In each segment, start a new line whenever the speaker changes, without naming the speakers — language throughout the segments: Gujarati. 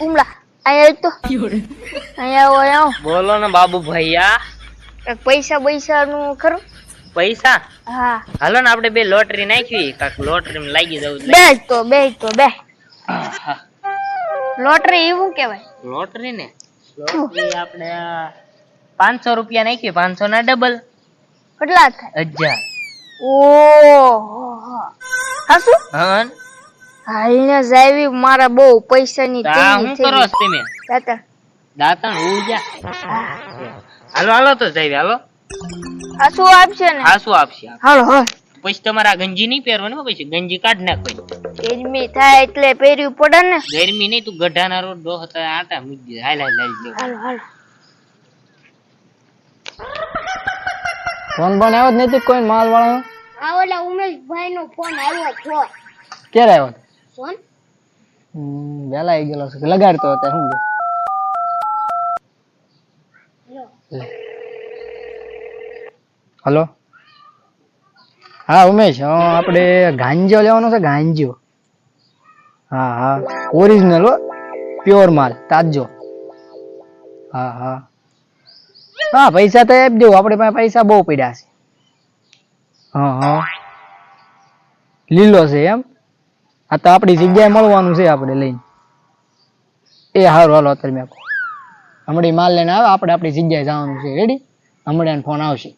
ઉમલા અહીંયા તો અહીંયા
બોલો ને બાબુ ભૈયા.
પૈસા નું ખરું?
પૈસા
હા
હાલો ને આપણે બે લોટરી નાખી, કાક લોટરી માં લાગી જવું.
બે લોટરી એવું કેવાય?
લોટરી ને લોટરી આપણે 500 રૂપિયા નાખી, 500 ના ડબલ
કેટલા થાય?
1000.
ઓહો હાસુ
હા
હાલને જાવી મારા બહુ પૈસાની
હું કરો છો તમે?
દાતા
દાતણ ઉજા. હાલો તો જાવી. હાલો
હાસુ આપશે ને?
હાસુ આપશે.
હાલો
પછી તમારા ગંજી નહીં પહેરવાની, પછી ગંજી કાઢ નાખ.
ગરમી થાય એટલે પહેરવી પડે ને.
ગરમી નહીં, તું ગઢાના રોડ ડોહ આટા મૂકી દે. હાલ
હાલો
ફોન બોન આવ્યો જ નથી કોઈ માલ વાળા?
આ ઓલા ઉમેશભાઈ નો ફોન આવ્યો છો.
ક્યારે આવ્યો?
ફોન
વેલા આવી ગયેલો છે, લગાડતો હતો. શું હલો? હા ઉમેશ, આપણે ગાંજો લેવાનો છે. ગાંજો? હા ઓરિજિનલ હો, પ્યોર માલ, તાજો. હા પૈસા તો આપી દેવું, આપણે પાસે પૈસા બહુ પડ્યા છે. હા લીલો છે એમ? આ તો આપણી જગ્યાએ મળવાનું છે, આપણે લઈને. એ સારું હાલો, અત્યારે મેં હમણાં માલ લઈને આવે, આપણે આપણી જગ્યાએ જવાનું છે. રેડી? હમણાં ફોન આવશે.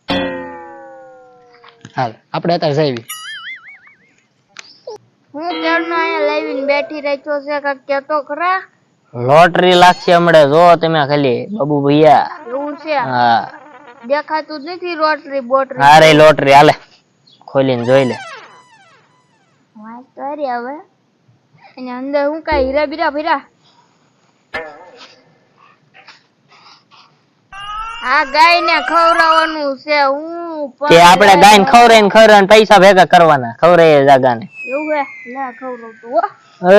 હાલ આપણે અત્યારે જઈએ.
હું ક્યારનો અહીંયા લાવીને બેઠી રહ્યો છે, કાક કેતો ખરા?
લોટરી લાગશે હમણાં, જો તમે ખાલી બાબુ ભૈયા.
એવું છે?
હા
દેખાતું જ નથી રોટરી બોટરી.
અરે લોટરી હાલે, ખોલીને જોઈ લે.
વાત કરી હવે. અને અંદર હું કાઈ હીરા બીરા ભર્યા? આ ગાય ને ખવડાવવાનું છે. હું
કે આપણે ગાયને ખવરાઈને પૈસા ભેગા કરવાના, ખવરાય જાગાને.
એવું હે? લે ખવડાવતો હો.
એ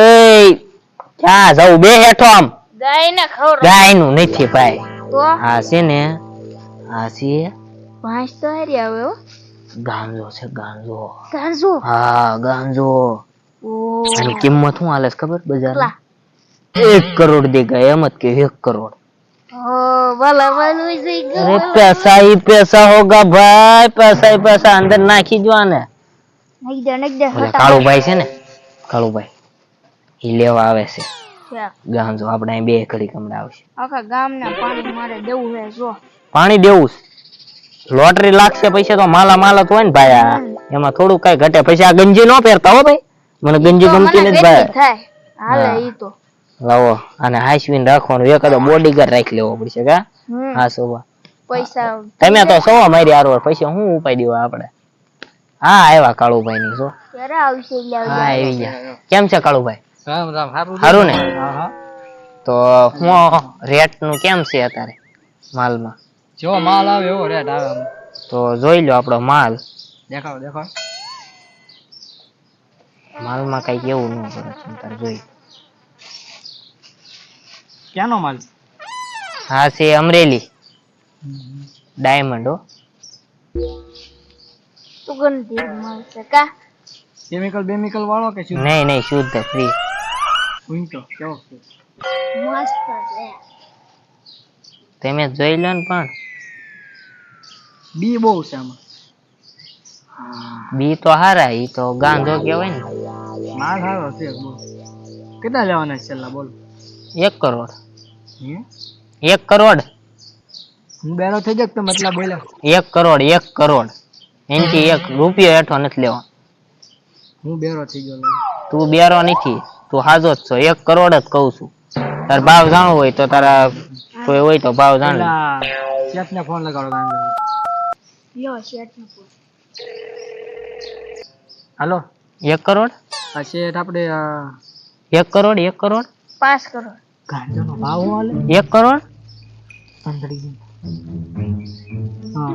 ક્યાં જાવ? બે હેઠો આમ.
ગાય ને ખવડાવ.
ગાય નું નથી ભાઈ.
તો
આ છે ને, આ છે
પાંચ તો હારી આવે હો.
ગાંજો છે, ગાંજો.
ગાંજો?
હા ગાંજો.
ઓ
આની કિંમત શું હાલે છે ખબર બજાર?
કેટલા?
1 કરોડ દેગા. એમ જ કે 1 કરોડ.
ઓ વાલા વાલું જઈ ગયો.
અરે पैसा ही पैसा होगा भाई, पैसा ही पैसा. अंदर નાખી જો આને.
નાખ દે
ઓલા કાળુભાઈ છે ને, કાળુભાઈ ઈ લેવા આવે છે ગાંજો. આપણે અહીં બે ઘડી કમડા આવશે.
આખા ગામના પાણી મારે દેવું હે. જો
પાણી દેવું છે. લોટરી લાગશે પૈસા તો માલા માલ હોય ને ભાઈ. આ એમાં થોડું કઈ ઘટે. પછી આ ગંજી નો પહેરતા હો ભાઈ, મને ગંજી ગમતી નથી ભાઈ.
થાય હાલે ઈ તો
લાવો આને હાઈસવીન રાખવાનું. એકાદો બોડીગાર્ડ રાખી લેવો પડશે કા? હા સોવા
પૈસા
તમે તો સોવા મારી આરવાર. પછી હું ઉપાય દેવા આપણે? હા આવ્યા કાળુભાઈ ની. સો
ક્યારે આવશે?
હા આવી ગયા. કેમ છે કાળુભાઈ?
રામ રામ.
સારું ને?
હા
તો હું રેટ નું કેમ છે અત્યારે માલમાં?
જો માલ આવે એવો રેટ આવે.
તો જોઈ લો આપણો માલ.
દેખાડો.
માલમાં કઈ કેવું ન કરે તારે જોઈ.
ક્યાંનો માલ?
હા છે અમરેલી ડાયમંડ હો.
સુગંધી મળશે કા?
કેમિકલ વાળો કે શું?
નહીં શુદ્ધ ફ્રી.
ઉંટો કેવો છે?
મસ્ત છે.
તમે જોઈ લો ને. પણ
બી બહુ છે આમાં.
બી તો હારા. ઈ તો ગાંજો કેવાય ને.
માલ સારો છે બહુ. કેટલા લેવાના છે છેલ્લા બોલો?
1 કરોડ.
હે
1 કરોડ.
હું બેરો થઈ જક તો મતલબ બોલ્યા
1 કરોડ. 1 કરોડ. એનથી 1 રૂપિયો હેઠો નથી લેવાનો.
હું બેરો થઈ ગયો.
તું બેરો નથી, તું હાજો જ છો. 1 કરોડ જ કહું છું. તાર ભાવ જાણવું હોય તો તારા કોઈ હોય તો ભાવ જાણ લે.
શેઠને ફોન લગાડો ગાંજો.
લ્યો શેઠનો ફોન.
હાલો
1 કરોડ.
આ શેઠ આપણે
1 કરોડ. 1 કરોડ.
5 કરોડ.
ગાંજાનો ભાવ હું હાલે?
1 કરોડ.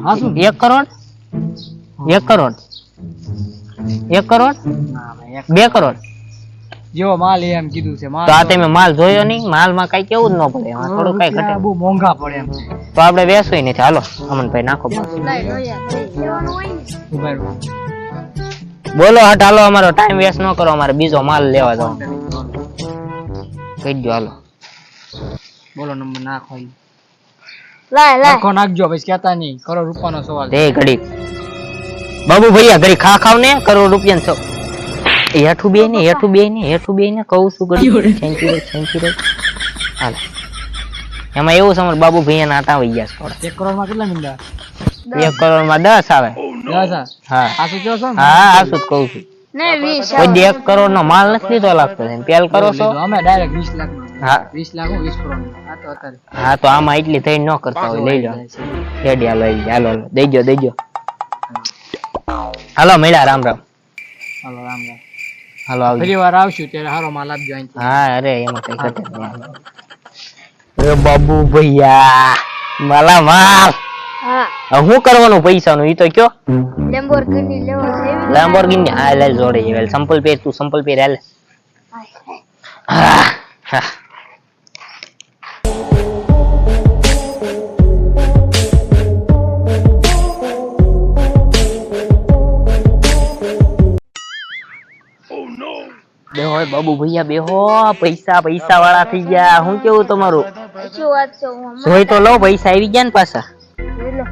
હા શું?
1 કરોડ. 1 કરોડ. 1 કરોડ. 2 કરોડ.
જેવો માલ એમ કીધું છે. માલ
તો આ તમે માલ જોયો નહીં? માલમાં કઈ કેવું જ ન પડે. એમાં થોડું કઈ ઘટે.
બહુ મોંઘા પડે એમ.
તો આપણે બેસવું નથી. હાલો અમનભાઈ નાખો.
લઈ લો યાર. લેવાનું હોય ને.
ઉભા રહો.
બોલો હટ. હાલો અમારો ટાઈમ વેસ્ટ ન કરો. અમારે બીજો માલ લેવા જવાનો. કહી દો હાલો.
બોલો નંબર નાખો
લાય લાય
નાખો નાખજો પછી કહેતા નહીં કરોડ રૂપિયાનો સવાલ
તે ઘડી બાબુ ભૈયા ઘડી ખાવ ને કરોડ રૂપિયા છો હેઠું બે ને કહું છું ઘડી થેન્ક યુ હાલો એમાં એવું સમર બાબુ ભૈયા ના આટા વઈ ગયા થોડા
1 કરોડમાં કેટલા મીંડા
1 કરોડમાં 10 આવે
10
હા
આ શું કહો છો ને?
હા આ શું કહું છું
ને 20
કોઈ 1 કરોડ નો માલ નથી લીધો લાગતો છે પેલ કરો છો
અમે ડાયરેક્ટ 20 લાખ
હા
20 લાખ 20 કરોડ આ તો અત્યારે
હા તો આમાં એટલી થઈ ન કરતા હોય લઈ લો રેડી હાલો દેજો હાલો મળ્યા રામ રામ
હાલો રામ રામ
હાલો આવજો
ફરી વાર આવશું ત્યારે હારો માલ આપજો અહીંથી
હા અરે એમાં કઈ ઘટે નહીં અરે બાબુ ભૈયા માલા માલ
હા
હવે શું કરવાનું પૈસાનું ઈ તો કયો
લેમ્બોર્ગિની લેવો છે એવી
લેમ્બોર્ગિની હા લે જોડે વેલ સંપલ પેર તું સંપલ પેર હાલે હા બેહો બાબુ ભૈયા બેહો પૈસા વાળા થઈ ગયા હું કેવું તમારું
શું વાત છે હું
જોઈ તો લો પૈસા આવી ગયા ને પાછા
જોઈ લો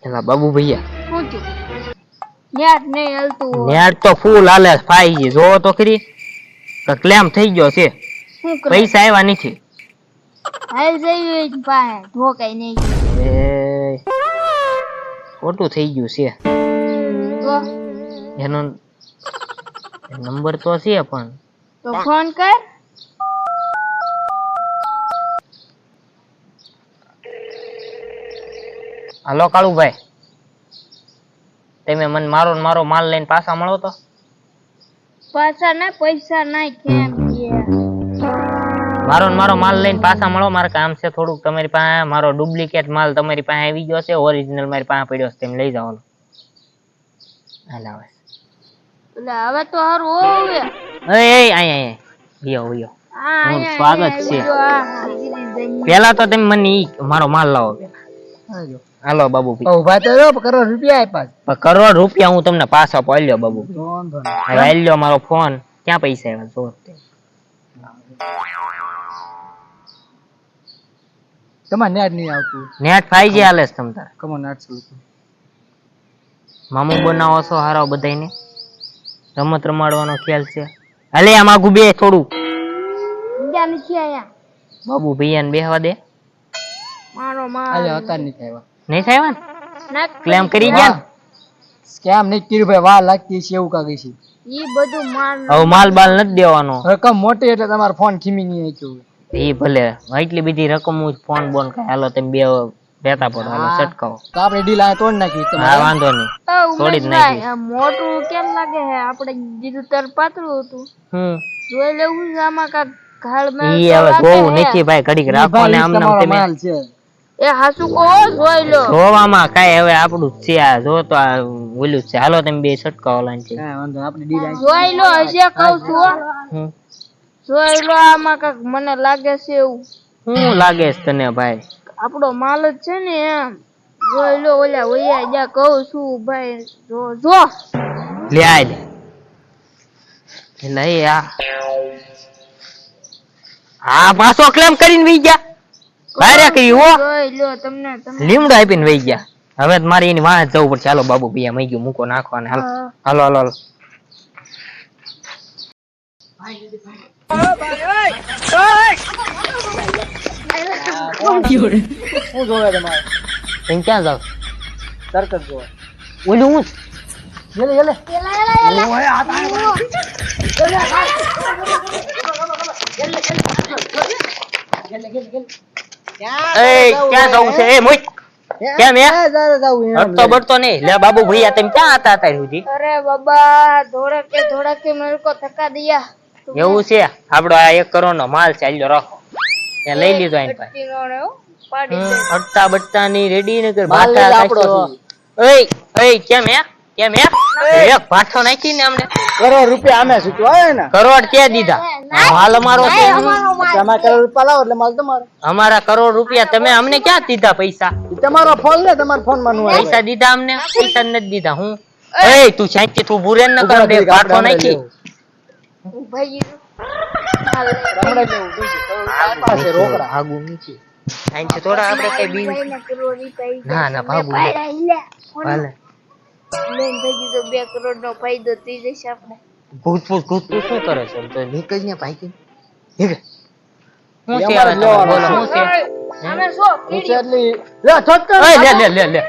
એલા બાબુ ભૈયા
શું થયું ન્યાટ નહીં હલતું
નેટ તો ફૂલ હાલે 5G જોવો તો ખરી ક્લેમ થઈ ગયો છે
શું કરે
પૈસા આવ્યા નથી
હાલ જઈ પાસે ધોકાઈ નહીં
એ ખોટું થઈ ગયું છે
તો
એનો નંબર તો છે પણ
તો ફોન કર
હાલો કાળુભાઈ તમે મને મારો માલ લઈને પાછા મળો તો
પાછા ના પૈસા ના કેમ
મારો માલ લઈને પાછા મળો મારે કામ છે થોડુંક તમારી પાસે મારો ડુપ્લિકેટ માલ તમારી પાસે આવી ગયો છે ઓરિજિનલ મારી પાસે પડ્યો છે તમે લઈ જાઓ હાલ આવે
એટલે હવે તો હારું હોવે
એ આય યો સ્વાગત છે પેલા તો તમે મને મારો માલ લાવો હાલો બાબુ
ઉભા તો રહ્યો કરોડ રૂપિયા આપ્યા
કરોડ રૂપિયા હું તમને પાછા પાલ્યો બાબુ
વાંધો
હવે આલ્યો મારો ફોન ક્યાં પૈસા આવ્યા જો
તમારે નેટ નહીં આવતું
નેટ 5G હાલે છે તમ તારે
કમો નેટ ચાલતું
મામુ બનાવો છો હારો બધાયને રમત રમાડવાનો ખ્યાલ છે હાલે આમ આગુ બે થોડું
બીજા નથી આયા
બાબુ ભૈયાને બેહવા દે
મારો
આજે
માલ
હતા નહીં થયા
નહીં થાય ને
ના
ક્લેમ કરી ગયા ને
સ્કેમ નહીં કર્યું ભાઈ વાર લાગતી છે એવું કાગી છે
ઈ બધું માલ
હવે માલ બાલ નથી દેવાનો
રકમ મોટી એટલે તમારો ફોન ખીમી નહીં આક્યો
એ ભલે એટલી બધી રકમ હું ફોન બોન કઈ હાલો તમે બે બેતા પડો હાલો છટકાવો
તો આપણે ડીલ આ તોડ નાખી
હા
તમારે
વાંધો નહીં થોડી જ નાખી.
આ મોટું કેમ લાગે છે આપણે જીરું તર પાતળું હતું જોઈ લેવું છે આમાં કાક ઘાળ મેળ
ઈ હવે જોવું નથી ભાઈ ઘડીક રાખો ને આમ નામ તમે
માલ છે
એ હાસુ કહો જોઈ લો
જોવામાં કાંઈ હવે આપણું જ છે આ જો તો આ ઓલું જ છે હાલો તમે બે છટકાવો લાઈન છે
હા વાંધો આપણે ડીલ આ
જોઈ લો હજી કહું છું હો.
હમ.
જોઈ લો આમાં કાક મને લાગે છે એવું
શું લાગે છે તને ભાઈ
આપણો માલ જ છે ને એમ જોઈ લો ઓલા ઓયા જા કહું છું ભાઈ જો
લે આ લે એટલે એ આ પાછો ક્લેમ કરીને વઈ ગયા ભારે કરી હો
જોઈ લો તમને
લીમડો આપીને વઈ ગયા હવે તો મારે એની વાંહે જવું પડશે ચાલો બાબુ ભૈયા મઈ ગયું મૂકો નાખવાને હાલો હાલો હાલો હાલો
શું જોવે તમારે
તમે ક્યાં જાવ
તરત જ જોવે
ઓલું હું
ગેલે ગેલે
એ ક્યાં જવું છે એ મોઈ કેમ હે હટતો બટતો નહીં લે બાબુ ભૈયા તમે ક્યાં હતા અત્યારે સુધી
અરે બાબા થોડા કે મેરે કો થકા દિયા
એવું છે આપડો આ 1 કરોડ નો માલ ચાલ્યો રાખો ત્યાં લઈ લીધો એની પાસે
તીનોને હો, પાડી દે
હટતા બટતા ની રેડી નગર
માલ લઈ
ભાટા
આપણો
કાઢ્યો. એય કેમ હે એક ભાઠો નાખી ને અમને
કરોડ રૂપિયા આમે શું આવે ને
કરોડ ક્યાં દીધા માલ અમારો છે
તમારે કરોડ રૂપિયા લાવો એટલે માલ તમારો
અમારા કરોડ રૂપિયા તમે અમને ક્યાં દીધા પૈસા
ઈ તમારો ફોન લે તમારા ફોન માં નું
પૈસા દીધા અમને પૈસા નથી દીધા હું એય તું શાંતિ તું ભૂરે ન કર દે ભાઠો નાખી
ભાઈ માલ
હમણાં જ લેવું જોઈશે. તારી પાસે રોકડા.
ભાગું નથી અહીંથી થોડા આપણે કઈ બી
ભાઈને કરોડ રૂપિયા
ના, ના, ભાગું નહીં.
પાડ્યા લે
હાલે
લઈને ભાગી તો 2 કરોડ નો ફાયદો થઈ જશે આપણે
ભૂત શું કરે છે તો નીકળ ને ભાઈ નીકળ હું
એ
છે
અમારે
હવે
જ
તમે
લેવાનો
બોલો
છે.
શું છે
અમે શું
ઊંચે એટલી લે છટકર.
ઓય, લે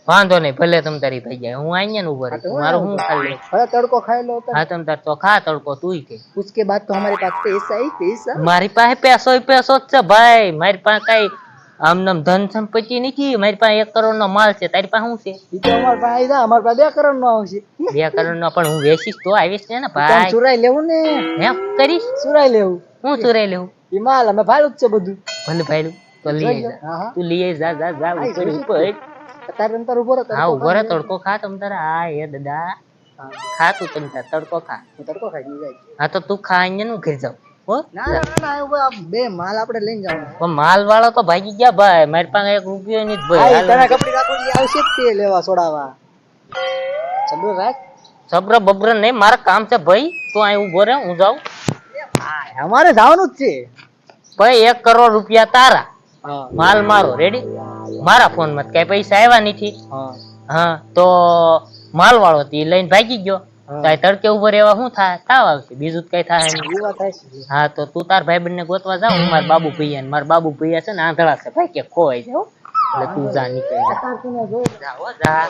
વાંધો નહીં ભલે તમ તારી ભાઈ જાય હું અહીંયા ઉભો
હા, તો
રહી મારું હું ખાલી
હવે તડકો ખાઈ લો તો
હા તમ તાર તો ખા તડકો તુંય કે
उसके बाद तो हमारे पास पैसा ही पैसा
મારી પાસે પૈસો જ છે ભાઈ મારી પાસે કઈ આમ નામ ધન સંપત્તિ નથી મારી પાસે 1 કરોડ નો માલ છે તારી પાસે શું છે
ઈ તો અમાર પાસે આવી જા અમાર પાસે 2 કરોડ નો આવશે
2 કરોડ નો પણ હું વેચીશ તો આવીશ ને
તને
ભાઈ
ચુરાઈ લેવું ને
એમ કરીશ
ચુરાઈ લેવું
હું ચોરાઈ લેવું
ઈ માલ અમે ભાડું જ છે બધું
ભલે ભાઈ તો લઈ આઈ જા
હા હા
તું લઈ આઈ જા ઉપર ઉપર
તારે અંતર ઉભો રહો
હા ઉભો રહે તડકો ખા તમ તારે હા એ દાદા ખા તું તમ તાર તડકો ખા
તડકો ખાઈ ગઈ જાય
હા તો તું ખા અહીંયા નું ઘર જાવ હો
ના ના ના ઉભો બે માલ આપણે લઈને જવાનું
પણ માલ વાળો તો ભાગી ગયા ભાઈ મારી પાસે 1 રૂપિયો નહીં જ
હા
ભાઈ
તને કપડી રાખવાની આવશે જ તે લેવા સોડાવા ચલો રાખ
સબ્ર બબ્ર નહીં મારા કામ છે ભાઈ તું અહીં ઉભો રહે હું જાઉં
અમારે જવાનું જ છે
ભાઈ 1 કરોડ રૂપિયા તારા
હા
માલ મારો રેડી મારા ફોન માં કઈ પૈસા આવ્યા નથી
હા
હા તો માલ વાળો તી લઈને ભાગી ગયો
હા.
તો આ તડકે ઉભો રહેવા શું થાય તાવ આવશે બીજું તો કઈ થાય નહીં
ઈ વાત થાય છે
હા તો તું તાર ભાઈ બંને ગોતવા જાવ હું મારા બાબુ ભૈયા ને મારા બાબુ ભૈયા છે ને આંધળા છે ભાઈ કે ખોવાઈ જાવ એટલે તું જા નીકળી જા
તાર તને જોઈ
જા હો, જા